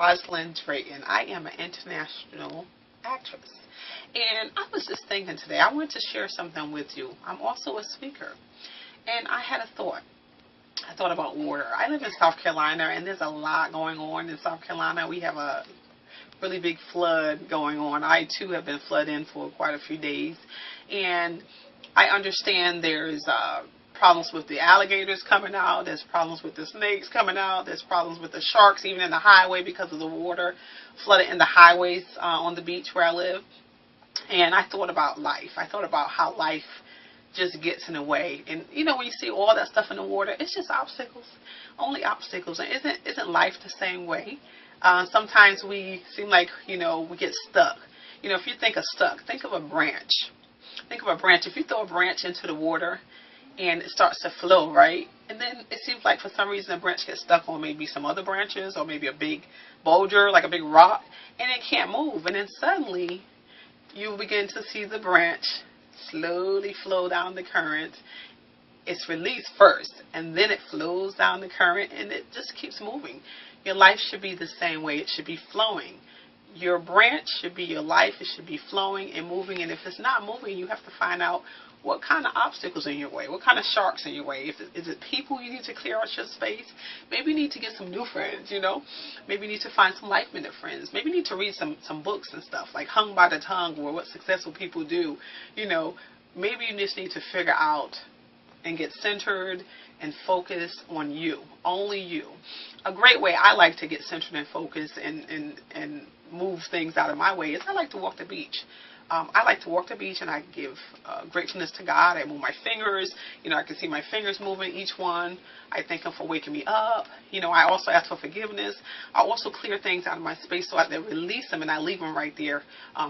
Rosalind Drayton. I am an international actress. And I was just thinking today, I wanted to share something with you. I'm also a speaker. And I had a thought. I thought about water. I live in South Carolina, and there's a lot going on in South Carolina. We have a really big flood going on. I, too, have been flooded in for quite a few days. And I understand there's problems with the alligators coming out. There's problems with the snakes coming out. There's problems with the sharks, even in the highway, because of the water flooded in the highways on the beach where I live. And I thought about life. I thought about how life just gets in the way. And you know, when you see all that stuff in the water, it's just obstacles, only obstacles. And isn't life the same way? Sometimes we seem like, you know, we get stuck. You know, if you think of stuck, think of a branch. Think of a branch. If you throw a branch into the water and it starts to flow, right? And then it seems like for some reason the branch gets stuck on maybe some other branches or maybe a big boulder, like a big rock, and it can't move. And then suddenly you begin to see the branch slowly flow down the current. It's released first, and then it flows down the current, and it just keeps moving. Your life should be the same way. It should be flowing. Your branch should be your life. It should be flowing and moving, and if it's not moving, you have to find out what kind of obstacles in your way, what kind of sharks in your way. Is it people you need to clear out your space? Maybe you need to get some new friends, you know. Maybe you need to find some like-minded friends. Maybe you need to read some books and stuff, like Hung by the Tongue or What Successful People Do. You know, maybe you just need to figure out and get centered and focused on you, only you. A great way I like to get centered and focused and move things out of my way is I like to walk the beach. I like to walk the beach, and I give gratefulness to God. I move my fingers. You know, I can see my fingers moving, each one. I thank Him for waking me up. You know, I also ask for forgiveness. I also clear things out of my space so I can release them, and I leave them right there.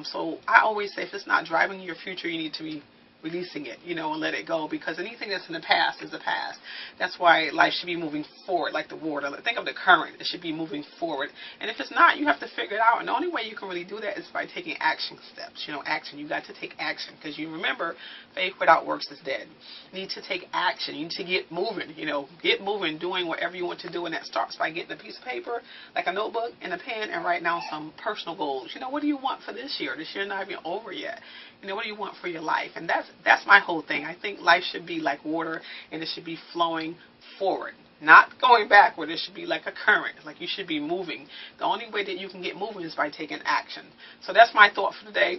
So I always say, if it's not driving your future, you need to be releasing it, you know, and let it go, because anything that's in the past is the past. That's why life should be moving forward like the water. Think of the current. It should be moving forward. And if it's not, you have to figure it out. And the only way you can really do that is by taking action steps. You know, action. You got to take action, because you remember, faith without works is dead. You need to take action. You need to get moving. You know, get moving, doing whatever you want to do. And that starts by getting a piece of paper, like a notebook and a pen, and write down some personal goals. You know, what do you want for this year? This year not even over yet. You know, what do you want for your life? And that's my whole thing. I think life should be like water, and it should be flowing forward, not going backward. It should be like a current, like you should be moving. The only way that you can get moving is by taking action. So that's my thought for today.